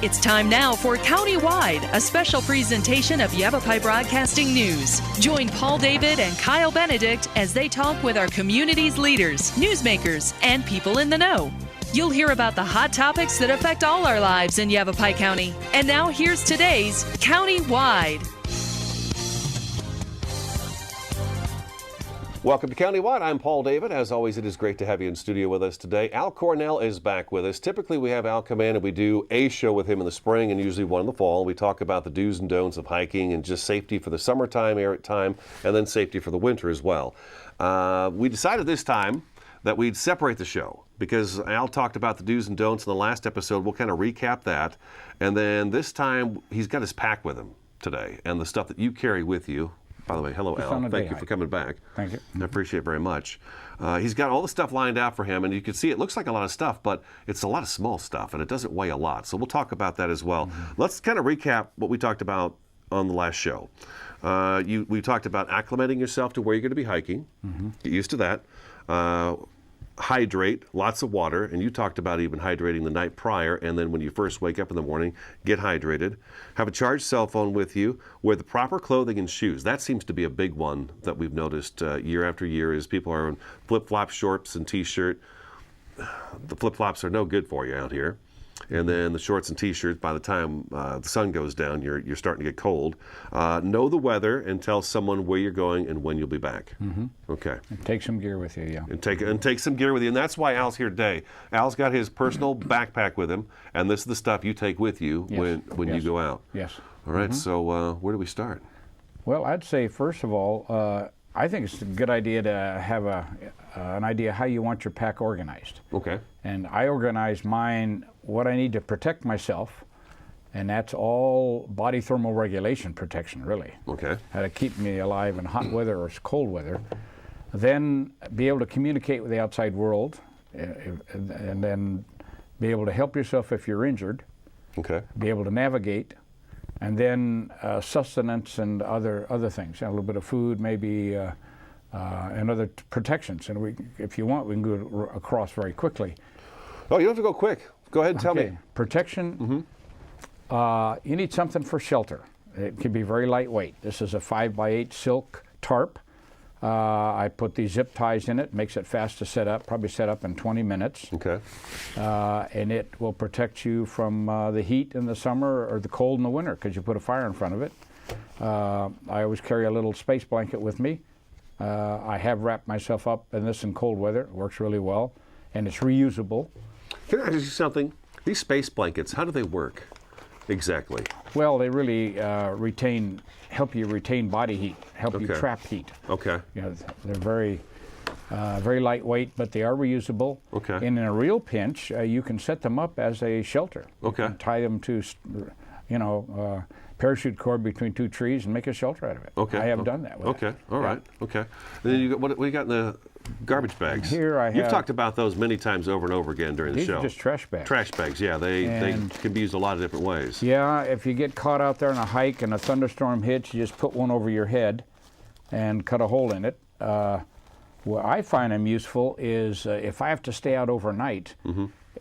It's time now for Countywide, a special presentation of Yavapai Broadcasting News. Join Paul David and Kyle Benedict as they talk with our community's leaders, newsmakers, and people in the know. You'll hear about the hot topics that affect all our lives in Yavapai County. And now here's today's Countywide. Welcome to Countywide. I'm Paul David. As always, it is great to have you in studio with us today. Al Cornell is back with us. Typically, we have Al come in and we do a show with him in the spring and usually one in the fall. We talk about the do's and don'ts of hiking and just safety for the summertime, and then safety for the winter as well. We decided this time that we'd separate the show because Al talked about the do's and don'ts in the last episode. We'll kind of recap that. And then this time, he's got his pack with him today and the stuff that you carry with you. By the way, hello, Al. Thank you for coming back. Thank you. I appreciate it very much. He's got all the stuff lined out for him, and you can see it looks like a lot of stuff, but it's a lot of small stuff, and it doesn't weigh a lot. So we'll talk about that as well. Let's kind of recap what we talked about on the last show. We talked about acclimating yourself to where you're going to be hiking. Get used to that. Hydrate, lots of water, and you talked about even hydrating the night prior, and then when you first wake up in the morning, get hydrated. Have a charged cell phone with you. Wear the proper clothing and shoes. That seems to be a big one that we've noticed year after year is people are in flip-flop shorts and t-shirt. The flip-flops are no good for you out here. And then the shorts and t-shirts, by the time the sun goes down, you're starting to get cold. Know the weather and tell someone where you're going and when you'll be back. Okay. And take some gear with you, yeah. And take some gear with you. And that's why Al's here today. Al's got his personal backpack with him, and this is the stuff you take with you when you go out. Yes. All right, so where do we start? Well, I'd say, first of all, I think it's a good idea to have an idea how you want your pack organized. Okay. And I organize mine what I need to protect myself, and that's all body thermal regulation protection, really. Okay. How to keep me alive in hot weather or cold weather. Then be able to communicate with the outside world, and then be able to help yourself if you're injured. Okay. Be able to navigate. And then sustenance and other things, a little bit of food, maybe, and other protections. And if you want, we can go across very quickly. Oh, you don't have to go quick. Go ahead and tell me. Protection. You need something for shelter. It can be very lightweight. This is a 5x8 silk tarp. I put these zip ties in it, makes it fast to set up, probably set up in 20 minutes. Okay. And it will protect you from the heat in the summer or the cold in the winter because you put a fire in front of it. I always carry a little space blanket with me. I have wrapped myself up in this in cold weather. It works really well, and it's reusable. Can I ask you something? These space blankets, how do they work exactly? Well, they really help you retain body heat, help you trap heat. Okay. You know, they're very lightweight, but they are reusable. Okay. And in a real pinch, you can set them up as a shelter. Okay. You can tie them to, parachute cord between two trees and make a shelter out of it. Okay. I have done that with Okay. All right. Okay. And then you got, what do you got in the garbage bags? Here I have. You've talked about those many times over and over again during the These show. are just trash bags. Trash bags, yeah. They can be used a lot of different ways. Yeah, if you get caught out there on a hike and a thunderstorm hits, you just put one over your head and cut a hole in it. What I find them useful is if I have to stay out overnight,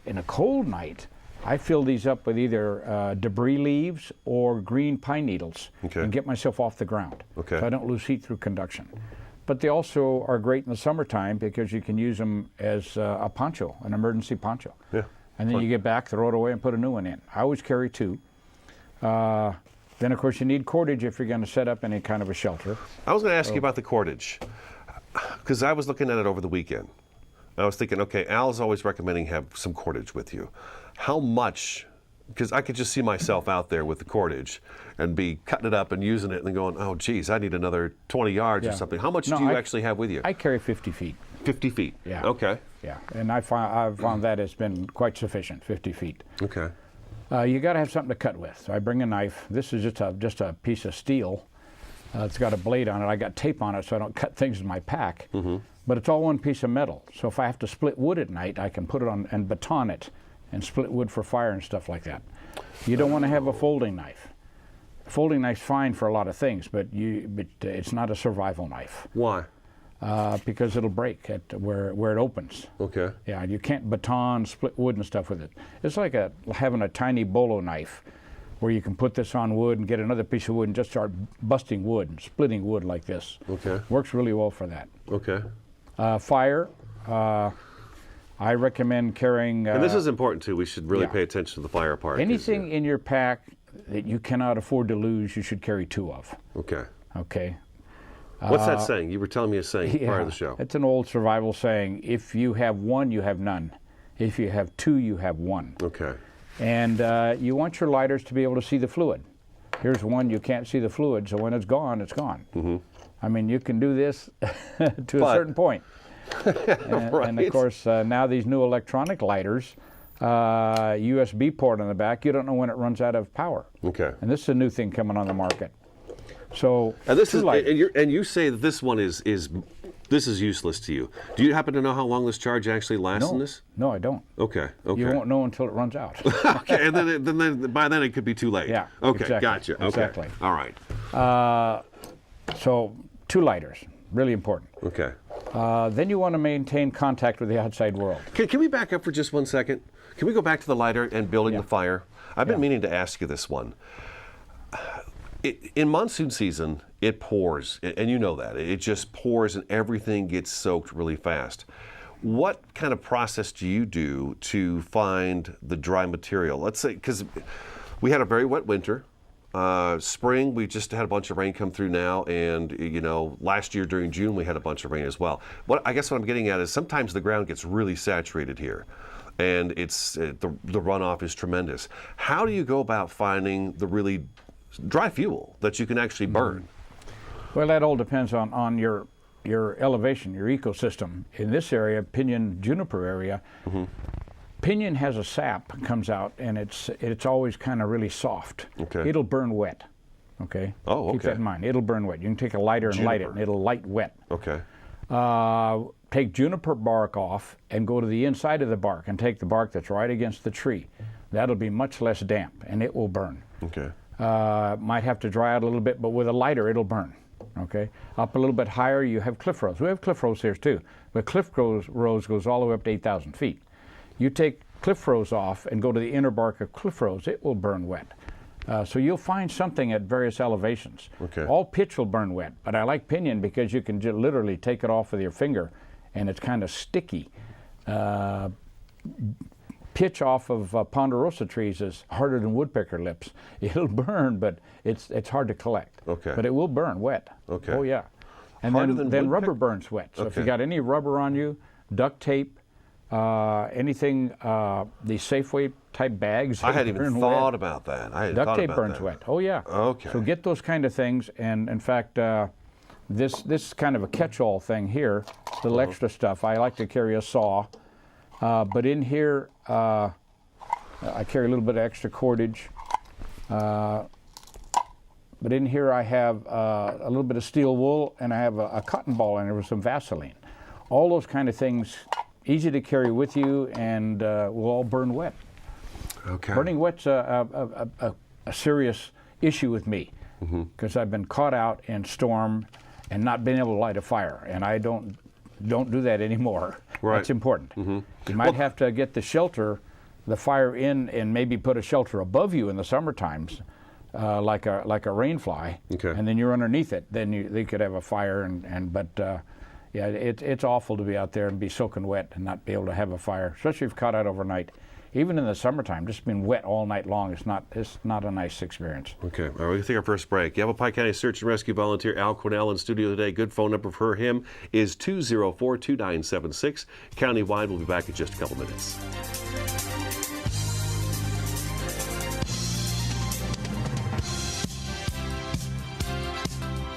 in a cold night, I fill these up with either debris leaves or green pine needles and get myself off the ground. Okay. So I don't lose heat through conduction. But they also are great in the summertime because you can use them as a poncho, an emergency poncho. Yeah. And then you get back, throw it away, and put a new one in. I always carry two. Then, of course, you need cordage if you're going to set up any kind of a shelter. I was going to ask you about the cordage because I was looking at it over the weekend. I was thinking, okay, Al's always recommending have some cordage with you. How much? Because I could just see myself out there with the cordage and be cutting it up and using it and then going, oh, geez, I need another 20 yards or something. How much do you actually have with you? I carry 50 feet. 50 feet? Yeah. Okay. Yeah, and I've found that has been quite sufficient, 50 feet. Okay. You got to have something to cut with. So I bring a knife. This is just a piece of steel. It's got a blade on it. I got tape on it so I don't cut things in my pack. But it's all one piece of metal. So if I have to split wood at night, I can put it on and baton it and split wood for fire and stuff like that. You don't want to have a folding knife. A folding knife's fine for a lot of things, but it's not a survival knife. Why? because it'll break at where it opens. Okay. Yeah, you can't baton, split wood and stuff with it. It's like having a tiny bolo knife where you can put this on wood and get another piece of wood and just start busting wood and splitting wood like this. Okay. Works really well for that. Okay. Fire, I recommend carrying... and this is important too. We should really pay attention to the fire part. Anything in your pack that you cannot afford to lose, you should carry 2 of. Okay. Okay. What's that saying? You were telling me a saying prior to the show. It's an old survival saying, if you have 1, you have none. If you have 2, you have 1. Okay. And you want your lighters to be able to see the fluid. Here's one, you can't see the fluid, so when it's gone, it's gone. Mm-hmm. I mean, you can do this to a certain point. And of course, now these new electronic lighters, USB port on the back, you don't know when it runs out of power. Okay. And this is a new thing coming on the market. So, and this is, and you say that this one is useless to you. Do you happen to know how long this charge actually lasts in this? No, I don't. Okay. Okay. You won't know until it runs out. Okay, and then by then it could be too late. Yeah. Okay, exactly, gotcha. Okay. Exactly. All right. So 2 lighters, really important. Okay. Then you want to maintain contact with the outside world. Can we back up for just 1 second? Can we go back to the lighter and building the fire? I've been meaning to ask you this one. In monsoon season, it pours, and you know that. It just pours and everything gets soaked really fast. What kind of process do you do to find the dry material? Let's say, because we had a very wet winter. Spring, we just had a bunch of rain come through now, and last year during June we had a bunch of rain as well. I guess what I'm getting at is sometimes the ground gets really saturated here, and the runoff is tremendous. How do you go about finding the really dry fuel that you can actually burn? Well, that all depends on your elevation, your ecosystem. In this area, pinyon juniper area, pinyon has a sap comes out, and it's always kind of really soft. Okay. It'll burn wet. Okay. Oh, okay. Keep that in mind. It'll burn wet. You can take a lighter and light it, and it'll light wet. Okay. Take juniper bark off and go to the inside of the bark and take the bark that's right against the tree. That'll be much less damp, and it will burn. Okay. Might have to dry out a little bit, but with a lighter, it'll burn. Okay. Up a little bit higher, you have cliff rose. We have cliff rose here too, but cliff rose goes all the way up to 8,000 feet. You take cliff rose off and go to the inner bark of cliff rose, it will burn wet. So you'll find something at various elevations. Okay. All pitch will burn wet, but I like pinyon because you can literally take it off with your finger, and it's kind of sticky. Pitch off of ponderosa trees is harder than woodpecker lips. It'll burn, but it's hard to collect. Okay. But it will burn wet. Okay. Oh yeah. And then rubber burns wet. So if you got any rubber on you, duct tape, anything, these Safeway type bags. I hadn't even thought about that. Duct tape burns wet. Oh yeah. Okay. So get those kind of things, and in fact, this is kind of a catch-all thing here. Little extra stuff. I like to carry a saw. But in here, I carry a little bit of extra cordage. But in here I have a little bit of steel wool, and I have a cotton ball in there with some Vaseline. All those kind of things, easy to carry with you, and will all burn wet. Okay. Burning wet's a serious issue with me, because I've been caught out in storm and not been able to light a fire, and I don't do that anymore. Right. That's important. You might have to get the fire in, and maybe put a shelter above you in the summer times, like a rain fly. Okay. And then you're underneath it. Then they could have a fire, but yeah, it's awful to be out there and be soaking wet and not be able to have a fire, especially if you're caught out overnight. Even in the summertime, just being wet all night long, it's not a nice experience. Okay, all right, we're going to take our first break. Yavapai County Search and Rescue volunteer Al Cornell in studio today. Good phone number for him is 204-2976. Countywide, we'll be back in just a couple minutes.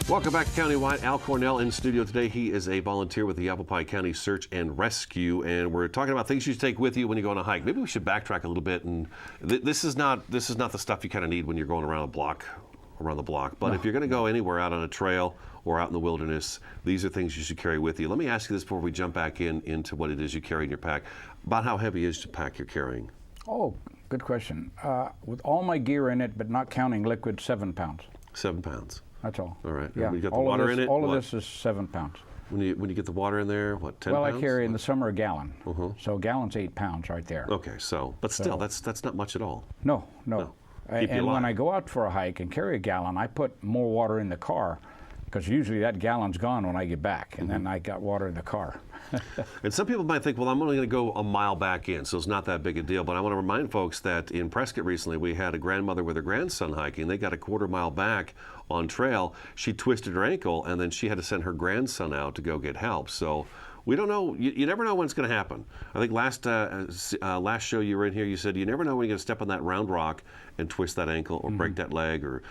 Welcome back to Countywide. Al Cornell in studio today. He is a volunteer with the Yavapai County Search and Rescue, and we're talking about things you should take with you when you go on a hike. Maybe we should backtrack a little bit, and this is not the stuff you kind of need when you're going around the block. But if you're going to go anywhere out on a trail or out in the wilderness, these are things you should carry with you. Let me ask you this before we jump back into what it is you carry in your pack. About how heavy is the pack you're carrying? Oh, good question. With all my gear in it, but not counting liquid, 7 pounds. 7 pounds. That's all. All right. Yeah. You got the water in it? All of this is 7 pounds. When you get the water in there, what, 10 Well, pounds? I carry in the summer a gallon. So a gallon's 8 pounds right there. Okay, but still, that's not much at all. No. Keep you And when alive. I go out for a hike and carry a gallon, I put more water in the car because usually that gallon's gone when I get back, and then I got water in the car. And some people might think, well, I'm only going to go a mile back in, so it's not that big a deal. But I want to remind folks that in Prescott recently, we had a grandmother with her grandson hiking. They got a quarter mile back on trail. She twisted her ankle, and then she had to send her grandson out to go get help. So we don't know. You never know when it's going to happen. I think last show you were in here, you said you never know when you're going to step on that round rock and twist that ankle or break that leg or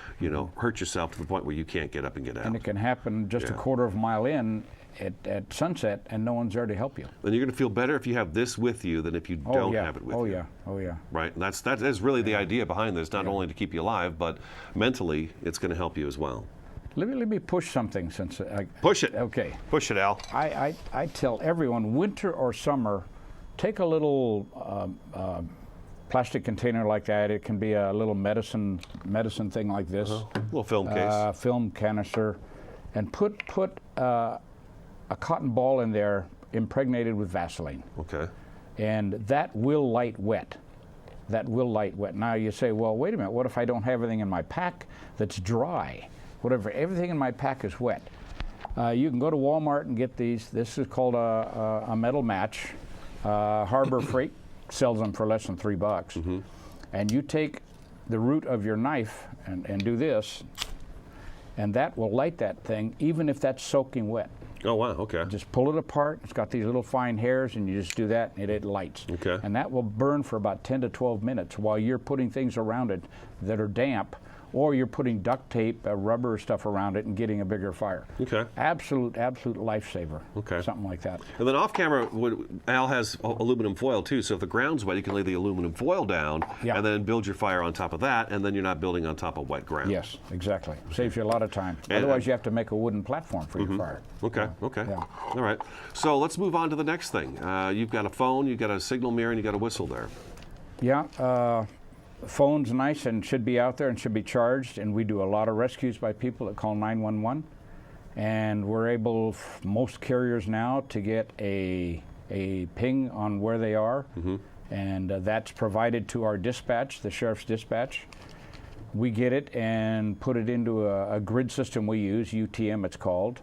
hurt yourself to the point where you can't get up and get out. And it can happen just a quarter of a mile in at sunset, and no one's there to help you. And you're going to feel better if you have this with you than if you don't have it with you. Oh yeah. Right, and that is really the idea behind this, not only to keep you alive, but mentally it's going to help you as well. Let me push something since Push it. Okay. Push it, Al. I tell everyone, winter or summer, take a little plastic container like that. It can be a little medicine thing like this. Little film case. Film canister, and put a cotton ball in there impregnated with Vaseline. Okay. And that will light wet. Now you say, well, wait a minute, what if I don't have everything in my pack that's dry? Everything in my pack is wet. You can go to Walmart and get these. This is called a metal match. Harbor Freight sells them for less than $3. And you take the root of your knife and do this, and that will light that thing even if that's soaking wet. Oh, wow, okay. Just pull it apart. It's got these little fine hairs, and you just do that, and it lights. Okay. And that will burn for about 10 to 12 minutes while you're putting things around it that are damp, or you're putting duct tape, rubber stuff around it and getting a bigger fire. Okay. Absolute lifesaver. Okay. Something like that. And then off camera, Al has aluminum foil too, so if the ground's wet, you can lay the aluminum foil down and then build your fire on top of that, and then you're not building on top of wet ground. Yes, exactly. Saves you a lot of time. Otherwise, you have to make a wooden platform for your fire. Okay, Yeah. All right. So let's move on to the next thing. You've got a phone, you've got a signal mirror, and you've got a whistle there. Yeah. Phone's nice and should be out there and should be charged, and we do a lot of rescues by people that call 911, and we're able, most carriers now, to get a ping on where they are, and that's provided to our dispatch, the sheriff's dispatch. We get it and put it into a grid system we use, UTM it's called,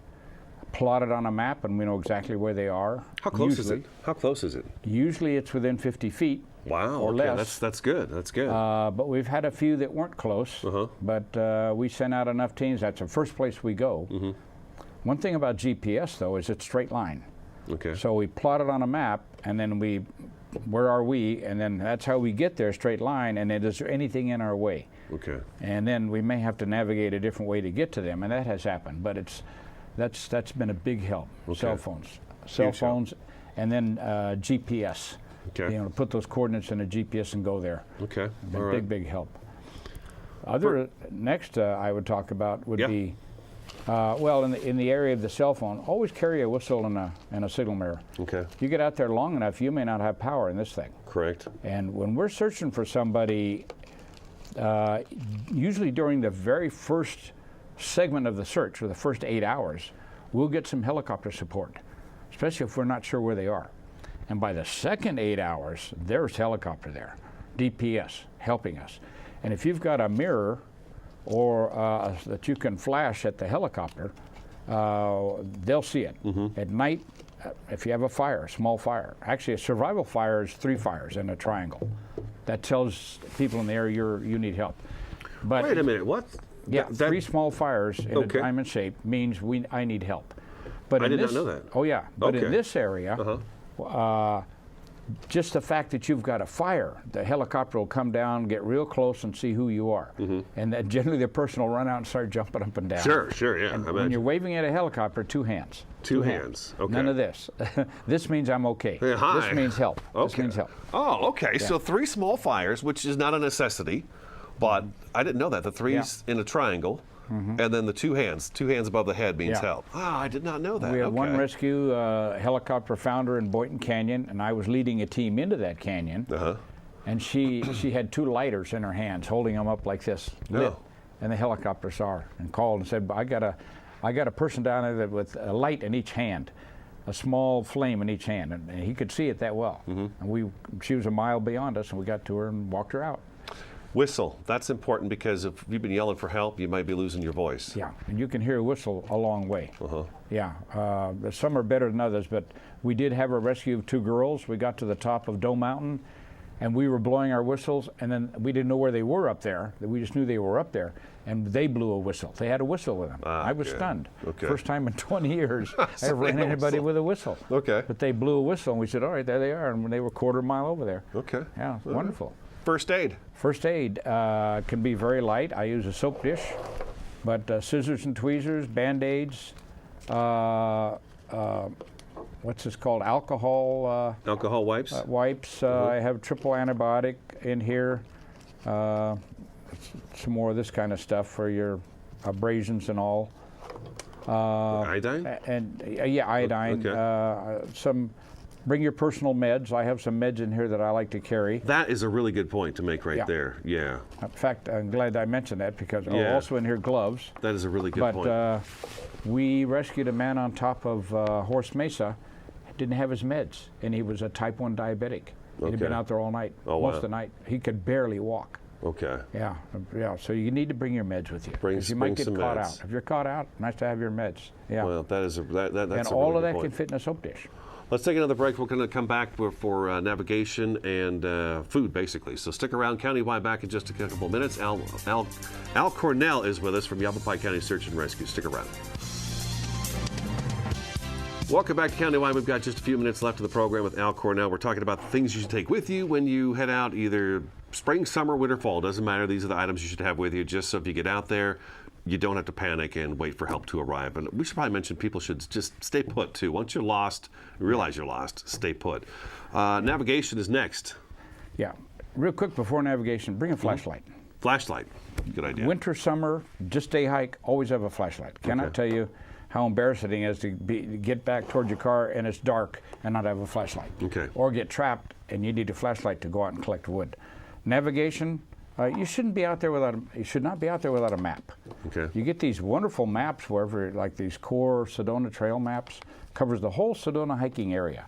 plot it on a map, and we know exactly where they are. How close is it? How close is it? Usually it's within 50 feet. Wow, or okay. less. That's good. That's good. But we've had a few that weren't close. But we sent out enough teams. That's the first place we go. One thing about GPS, though, is it's straight line. Okay. So we plot it on a map, and then where are we? And then that's how we get there, straight line. And then is there anything in our way? Okay. And then we may have to navigate a different way to get to them, and that has happened. But that's been a big help. Okay. Cell phones, and then GPS. Okay. Put those coordinates in a GPS and go there. Okay. All right. Big help. Next I would talk about would be, in the area of the cell phone, always carry a whistle and a signal mirror. Okay. You get out there long enough, you may not have power in this thing. Correct. And when we're searching for somebody, usually during the very first segment of the search, or the first 8 hours, we'll get some helicopter support, especially if we're not sure where they are. And by the second 8 hours, there's helicopter there, DPS, helping us. And if you've got a mirror or that you can flash at the helicopter, they'll see it. At night, if you have a fire, a small fire, actually a survival fire is 3 fires in a triangle. That tells people in the area you need help. But wait a minute, what? Yeah, 3 small fires in a diamond shape means I need help. But I did not know that. Oh yeah, but in this area, just the fact that you've got a fire, the helicopter will come down, get real close, and see who you are. And then generally the person will run out and start jumping up and down. Sure, yeah. And when you're waving at a helicopter, 2 hands. Two hands. Okay. None of this. This means I'm okay. Hi. This means help. Okay. This means help. Oh, okay. So 3 small fires, which is not a necessity, but I didn't know that. The 3's in a triangle. And then the 2 hands above the head means help. I did not know that. We had one rescue helicopter founder in Boynton Canyon, and I was leading a team into that canyon. And she had 2 lighters in her hands, holding them up like this, lit. And the helicopter saw her and called and said, I got I got a person down there with a light in each hand, a small flame in each hand, and he could see it that well. And she was a mile beyond us, and we got to her and walked her out. Whistle. That's important because if you've been yelling for help, you might be losing your voice. Yeah, and you can hear a whistle a long way. Yeah, some are better than others, but we did have a rescue of 2 girls. We got to the top of Doe Mountain, and we were blowing our whistles, and then we didn't know where they were up there. We just knew they were up there, and they blew a whistle. They had a whistle with them. I was stunned. First time in 20 years I ever ran anybody with a whistle. But they blew a whistle, and we said, all right, there they are, and they were quarter mile over there. Yeah, wonderful. First aid. First aid can be very light. I use a soap dish, but scissors and tweezers, Band-Aids, what's this called? Alcohol. Alcohol wipes. Wipes. I have triple antibiotic in here. Some more of this kind of stuff for your abrasions and all. Iodine? Yeah, iodine. Bring your personal meds. I have some meds in here that I like to carry. That is a really good point to make right there. Yeah. In fact, I'm glad I mentioned that because also in here gloves. That is a really good point. But we rescued a man on top of Horse Mesa, didn't have his meds, and he was a type 1 diabetic. He'd been out there all night, most of the night. He could barely walk. Yeah. So you need to bring your meds with you because you might get caught out. If you're caught out, nice to have your meds. Yeah. Well, that's and a all really of that good point. can fit in a soap dish. Let's take another break. We're going to come back for navigation and food, basically. So stick around. Countywide back in just a couple of minutes. Al Cornell is with us from Yavapai County Search and Rescue. Stick around. Welcome back to Countywide. We've got just a few minutes left of the program with Al Cornell. We're talking about the things you should take with you when you head out, either spring, summer, winter, fall. Doesn't matter. These are the items you should have with you, just so if you get out there, you don't have to panic and wait for help to arrive. And we should probably mention people should just stay put, too. Once you're lost, realize you're lost, stay put. Navigation is next. Yeah. Real quick before navigation, bring a flashlight. Flashlight. Good idea. Winter, summer, just day hike, always have a flashlight. Cannot tell you how embarrassing it is to get back towards your car and it's dark and not have a flashlight. Or get trapped and you need a flashlight to go out and collect wood. Navigation, you should not be out there without a map. You get these wonderful maps wherever, like these core Sedona trail maps, covers the whole Sedona hiking area.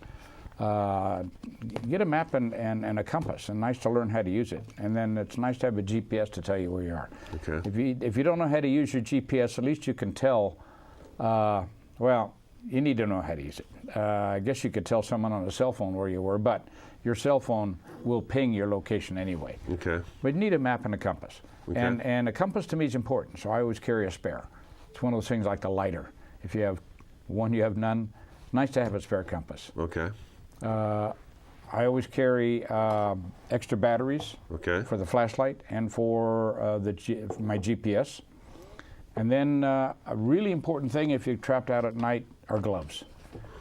Get a map and a compass, and nice to learn how to use it. And then it's nice to have a GPS to tell you where you are. If you don't know how to use your GPS, at least you can tell. Well, you need to know how to use it. I guess you could tell someone on a cell phone where you were, but your cell phone will ping your location anyway. But you need a map and a compass. And a compass to me is important, so I always carry a spare. It's one of those things like the lighter. If you have one, you have none. Nice to have a spare compass. I always carry extra batteries for the flashlight and for my GPS. And then a really important thing if you're trapped out at night are gloves.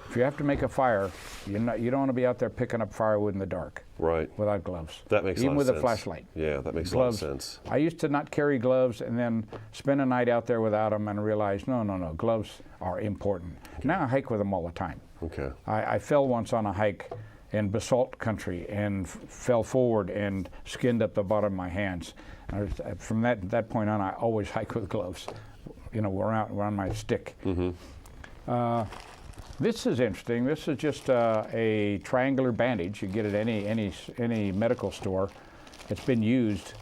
If you have to make a fire, you don't want to be out there picking up firewood in the dark without gloves. That makes a lot of sense. Even with a flashlight. Yeah, that makes a lot of sense. I used to not carry gloves and then spend a night out there without them and realize, no, gloves are important. Now I hike with them all the time. I fell once on a hike in basalt country and fell forward and skinned up the bottom of my hands. From that point on, I always hike with gloves. We're on my stick. This is interesting. This is just a triangular bandage. You get it at any medical store. It's been used.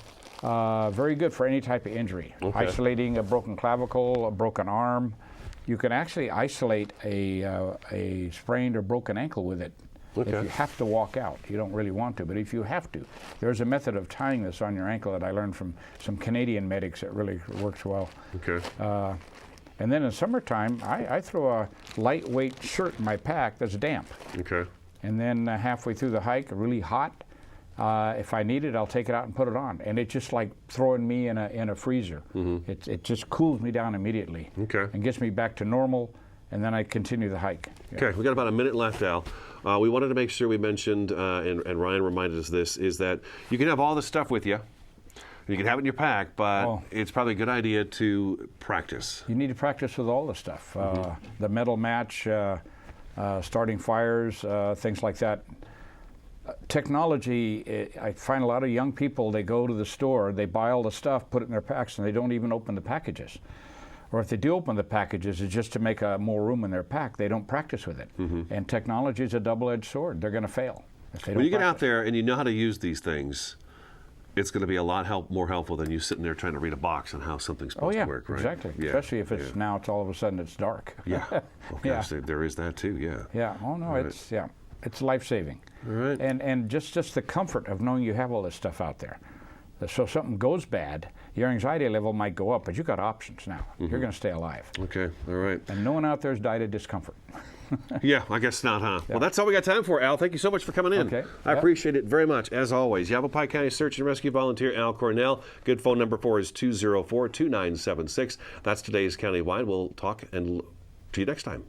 Very good for any type of injury. Isolating a broken clavicle, a broken arm. You can actually isolate a sprained or broken ankle with it. If you have to walk out, you don't really want to, but if you have to, there's a method of tying this on your ankle that I learned from some Canadian medics that really works well. And then in summertime, I throw a lightweight shirt in my pack that's damp. And then halfway through the hike, really hot, if I need it, I'll take it out and put it on. And it's just like throwing me in a freezer. It just cools me down immediately and gets me back to normal, and then I continue the hike. Okay, we got about a minute left, Al. We wanted to make sure we mentioned, and Ryan reminded us this, is that you can have all this stuff with you. You can have it in your pack, but it's probably a good idea to practice. You need to practice with all the stuff. The metal match, starting fires, things like that. Technology, I find a lot of young people, they go to the store, they buy all the stuff, put it in their packs, and they don't even open the packages. or if they do open the packages, it's just to make more room in their pack. They don't practice with it. And technology is a double-edged sword. They're going to fail if they don't When you get out practice. there and you know how to use these things, it's going to be a lot more helpful than you sitting there trying to read a box on how something's supposed to work, right? Exactly. Yeah. Especially if it's now it's all of a sudden it's dark. Yeah. Well, gosh, there is that too. Yeah. Yeah. Oh no, it's life-saving. All right. And just the comfort of knowing you have all this stuff out there. So if something goes bad, your anxiety level might go up, but you've got options now. You're going to stay alive. Okay. All right. And no one out there has died of discomfort. Yeah, I guess not, huh? Well, that's all we got time for, Al. Thank you so much for coming in. Okay. I appreciate it very much, as always. Yavapai County Search and Rescue Volunteer Al Cornell. Good phone number for is 204-2976. That's today's Countywide. We'll talk and to you next time.